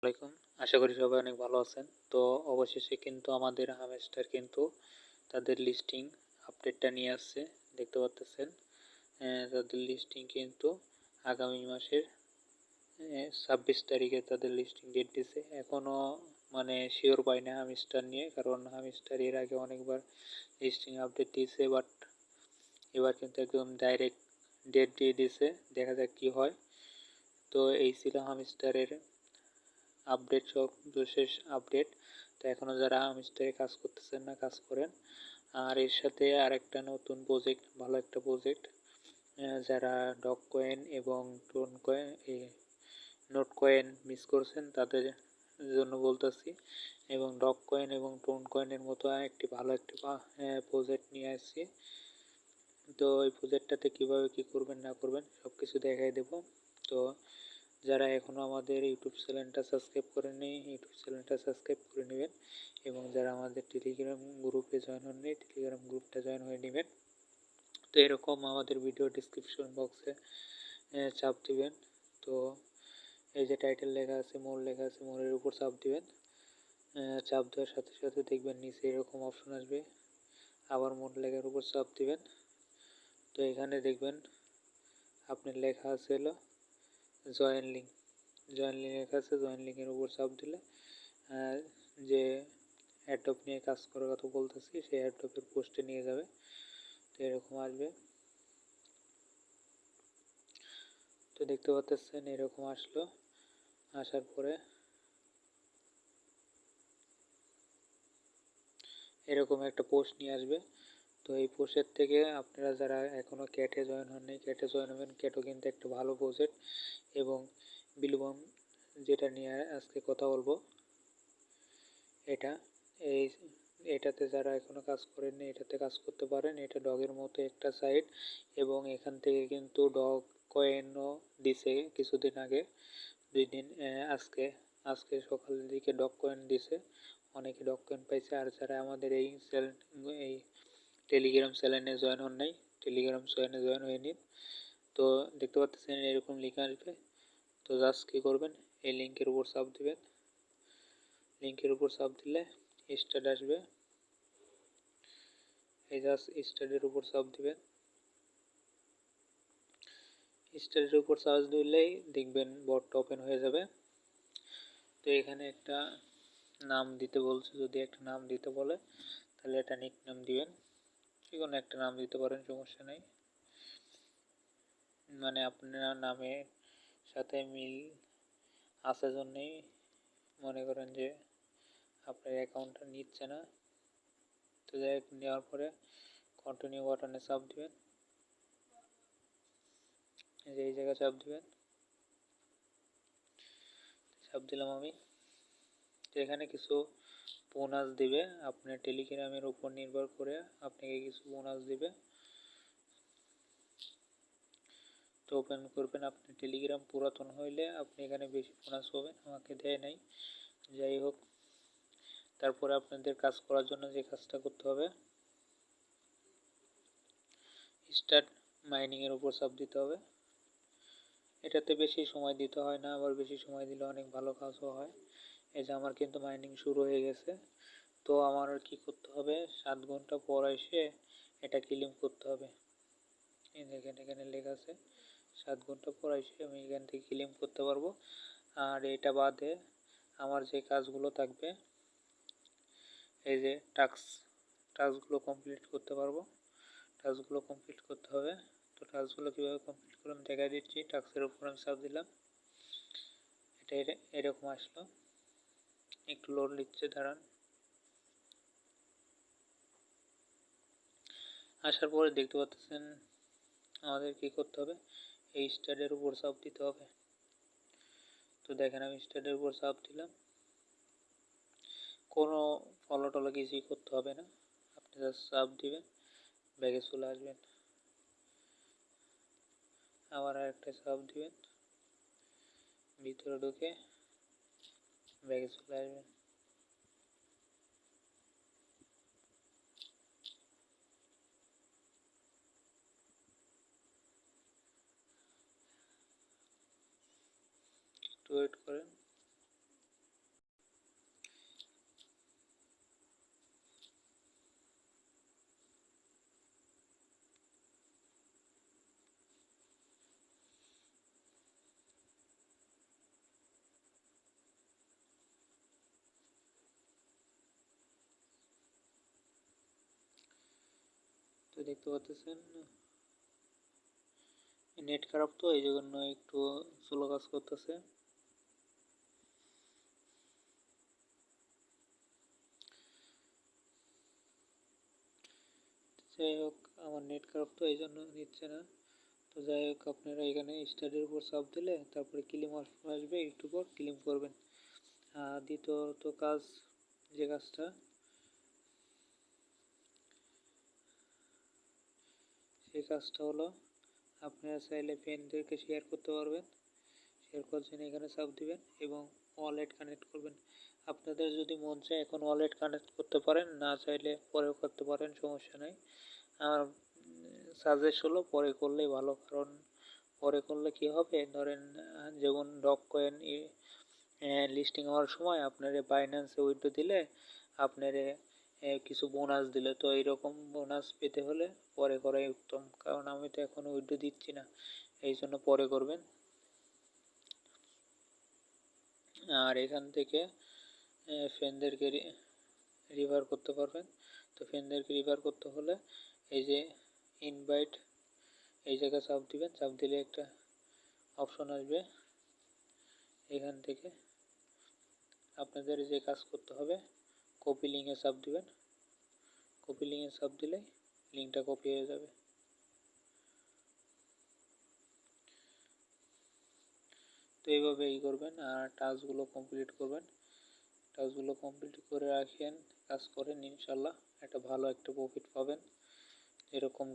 আসসালামাইকুম। আশা করি সবাই অনেক ভালো আছেন। তো অবশেষে কিন্তু আমাদের হামস্টার কিন্তু তাদের লিস্টিং আপডেটটা নিয়ে আসছে। দেখতে পাচ্ছেন তাদের লিস্টিং কিন্তু আগামী মাসের 26 তারিখে তাদের লিস্টিং ডেট দিছে। এখনও মানে শিওর পাই না হামস্টার নিয়ে, কারণ হামস্টার এর আগে অনেকবার লিস্টিং আপডেট দিয়েছে, বাট এবার কিন্তু একদম ডাইরেক্ট ডেট দিয়ে দিছে। দেখা যাক কি হয়। তো এই ছিল হামস্টারের আপডেট, সর্বশেষ আপডেট। তো এখনও যারা হামস্টারে কাজ করতেছেন না, কাজ করেন। আর এর সাথে আরেকটা নতুন প্রজেক্ট, ভালো একটা প্রজেক্ট, যারা ডগ কয়েন এবং tone coin note coin miss করছেন তাদের জন্য বলতেছি। এবং ডগ কয়েন এবং টোন কয়েনের মতো একটি ভালো একটি প্রজেক্ট নিয়ে আসছি। তো এই প্রজেক্টটাতে কীভাবে কী করবেন না করবেন সব কিছু দেখাই দেব। তো যারা এখনও আমাদের ইউটিউব চ্যানেলটা সাবস্ক্রাইব করেননি, ইউটিউব চ্যানেলটা সাবস্ক্রাইব করে নেবেন। এবং যারা আমাদের টেলিগ্রাম গ্রুপে জয়েন হননি, টেলিগ্রাম গ্রুপটা জয়েন হয়ে নেবেন। তো এরকম আমাদের ভিডিও ডিসক্রিপশন বক্সে চাপ দিবেন। তো এই যে টাইটেল লেখা আছে, মোর লেখা আছে, মোরের উপর চাপ দিবেন। চাপ দেওয়ার সাথে সাথে দেখবেন নিচে এরকম অপশন আসবে, আবার মোর লেখার উপর চাপ দিবেন। তো এখানে দেখবেন আপনার লেখা আছে হলো জয়েন লিঙ্ক। জয়েন লিঙ্ক লেখা আছে, জয়েন লিঙ্কের উপর চাপ দিলে যে অ্যাডপ নিয়ে কাজ করার কথা বলতেছি সেই অ্যাডপের পোস্টে নিয়ে যাবে। তো এরকম আসবে। তো দেখতে পাচ্ছেন এরকম আসলো। আসার পরে এরকম একটা পোস্ট নিয়ে আসবে। তো এই পোস্টের থেকে আপনারা যারা এখনও ক্যাটে জয়েন হননি, ক্যাটে জয়েন হবেন। ক্যাটও কিন্তু একটা ভালো প্রজেক্ট। এবং বিলবম যেটা নিয়ে আজকে কথা বলবো, এটাতে যারা এখনও কাজ করেননি এটাতে কাজ করতে পারেন। এটা ডগের মতো একটা সাইট, এবং এখান থেকে কিন্তু ডগ কয়েনও দিছে কিছুদিন আগে, 2 দিন আজকে সকালের দিকে ডগ কয়েন দিছে। অনেকে ডগ কয়েন পাইছে। আর যারা আমাদের এই টেলিগ্রাম চ্যানেলে জয়েন হন নাই, টেলিগ্রাম চ্যানেলে জয়েন হয়ে নিন। তো দেখতে পাচ্ছেন এরকম লিঙ্ক আসবে। তো জাস্ট কী করবেন, এই লিঙ্কের উপর চাপ দিবেন। লিঙ্কের উপর চাপ দিলে স্টার্ট আসবে। এই জাস্ট স্টার্টের উপর চাপ দিবেন। স্টার্টের উপর চাপ দিলেই দেখবেন বটটা ওপেন হয়ে যাবে। তো এখানে একটা নাম দিতে বলছে, যদি একটা নাম দিতে বলে তাহলে এটা নিক নাম দিবেন। যে কোনো একটা নাম দিতে পারেন, সমস্যা নেই। মানে আপনার নামের সাথে মিল আছে জন্যই মনে করেন যে আপনার অ্যাকাউন্টটা নিচ্ছে না। তো যাই হোক, নেওয়ার পরে কন্টিনিউ বাটনে চাপ দিবেন। এই জায়গায় চাপ দিবেন। চাপ দিলাম আমি। তো এখানে কিছু বোনাস দিবে, আপনার টেলিগ্রামের উপর নির্ভর করে আপনাকে কিছু বোনাস দিবে। তো ওপেন করবেন। আপনি টেলিগ্রাম পুরাতন হইলে আপনি এখানে বেশি বোনাস পাবেন, আমাকে দেয় নাই। যাই হোক, তারপরে আপনাদের কাজ করার জন্য যে কাজটা করতে হবে, স্টার্ট মাইনিংয়ের উপর চাপ দিতে হবে। এটাতে বেশি সময় দিতে হয় না, আবার বেশি সময় দিলে অনেক ভালো কাজও হয়। এই যে আমার কিন্তু মাইনিং শুরু হয়ে গেছে। তো আমার আর কি করতে হবে, 7 ঘন্টা পর এসে এটা ক্লেম করতে হবে। এই দেখেন এখানে লেখা আছে 7 ঘন্টা পর এসে আমি এখান থেকে ক্লেম করতে পারবো। আর এটা বাদে আমার যে কাজগুলো থাকবে, এই যে টাস্কগুলো কমপ্লিট করতে পারবো। টাস্কগুলো কমপ্লিট করতে হবে। তো টাস্কগুলো কীভাবে কমপ্লিট করলাম দেখা দিচ্ছি। টাস্কের উপর আমি চাপ দিলাম, এটা এরকম আসলো। একটু লোড নিচ্ছে, দাঁড়ান। আসার পরে দেখতে পাচ্ছেন আমাদের কী করতে হবে, এই স্টার্টের উপর চাপ দিতে হবে। তো দেখেন আমি স্টার্টের উপর চাপ দিলাম। কোনো ফলো টলো কিছুই করতে হবে না, আপনি জাস্ট চাপ দিবেন, ব্যাগে চলে আসবেন। আবার আরেকটা চাপ দিবেন, ভিতরে ঢুকে ব্যাগে চলে আসবেন। একটু ওয়েট করেন। তো দেখতে পাচ্ছেন নেট খারাপ, তো এই জন্য একটু স্লো কাজ করতেছে। যাই হোক, আমার নেট খারাপ তো এই জন্য নিচ্ছে না। তো যাই হোক, আপনারা এখানে স্টাডির উপর চাপ দিলে তারপরে ক্লিম আসবে, একটু পর ক্লিম করবেন। আর দ্বিতীয়ত কাজ, যে কাজটা সেই কাজটা হলো, আপনারা চাইলে ফ্রেন্ডদেরকে শেয়ার করতে পারবেন। শেয়ার করার জন্য এখানে চাপ দিবেন এবং ওয়ালেট কানেক্ট করবেন। আপনাদের যদি মন চায় এখন ওয়ালেট কানেক্ট করতে পারেন, না চাইলে পরেও করতে পারেন, সমস্যা নাই। আমার সাজেস্ট হলো পরে করলেই ভালো, কারণ পরে করলে কি হবে, ধরেন যেমন ডগ কয়েন লিস্টিং হওয়ার সময় আপনার বাইন্যান্সে উইথড্র দিলে আপনার কিছু বোনাস দিলে, তো এইরকম বোনাস পেতে হলে পরে করাই উত্তম, কারণ আমি তো এখনো উইথড্র দিচ্ছি না, এই জন্য পরে করবেন। আর এখান থেকে ফ্রেন্ডদেরকে রিভার করতে পারবেন। তো ফ্রেন্ডদেরকে রিভার করতে হলে এই যে ইনভাইট, এই জায়গায় চাপ দিবেন। চাপ দিলে একটা অপশন আসবে, এখান থেকে আপনাদের যে কাজ করতে হবে, কপি লিঙ্কে চাপ দিবেন। কপি লিঙ্কে চাপ দিলে লিঙ্কটা কপি হয়ে যাবে। তো এইভাবে করবেন আর টাস্কগুলো কমপ্লিট করবেন। টাস্কগুলো কমপ্লিট করে রাখেন, কাজ করেন, ইনশাল্লাহ একটা ভালো একটা প্রফিট পাবেন। এরকম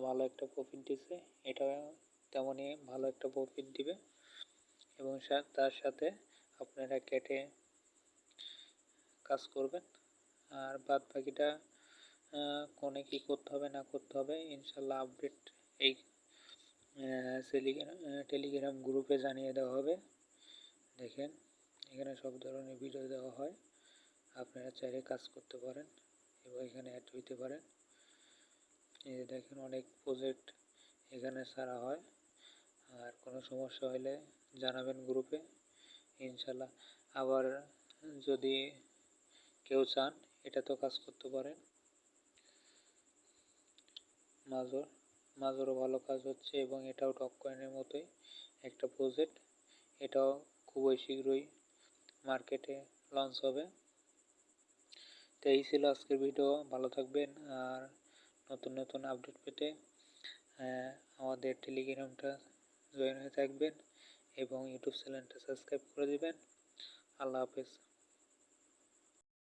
ভালো একটা প্রফিট দিছে, এটা তেমনই ভালো একটা প্রফিট দিবে। এবং তার সাথে আপনারা কেটে কাজ করবেন। আর বাদ বাকিটা কোনে কি করতে হবে না করতে হবে ইনশাল্লাহ আপডেট এই টেলিগ্রাম গ্রুপে জানিয়ে দেওয়া হবে। দেখেন এখানে সব ধরনের ভিডিও দেওয়া হয়, আপনারা চাইলে কাজ করতে পারেন এবং এখানে অ্যাড হইতে পারেন। এই যে দেখেন অনেক প্রজেক্ট এখানে ছাড়া হয়। আর কোনো সমস্যা হলে জানাবেন গ্রুপে, ইনশাল্লাহ। আবার যদি কেউ চান এটাতেও কাজ করতে পারেন। মাজরও ভালো কাজ হচ্ছে এবং এটাও ডগ কয়েনের মতোই একটা প্রজেক্ট, এটাও খুবই শীঘ্রই মার্কেটে লঞ্চ হবে। তো এই ছিল আজকের ভিডিও, ভালো থাকবেন। আর নতুন নতুন আপডেট পেতে আমাদের টেলিগ্রামটা জয়েন হয়ে থাকবেন এবং ইউটিউব চ্যানেলটা সাবস্ক্রাইব করে দিবেন। আল্লাহ হাফেজ।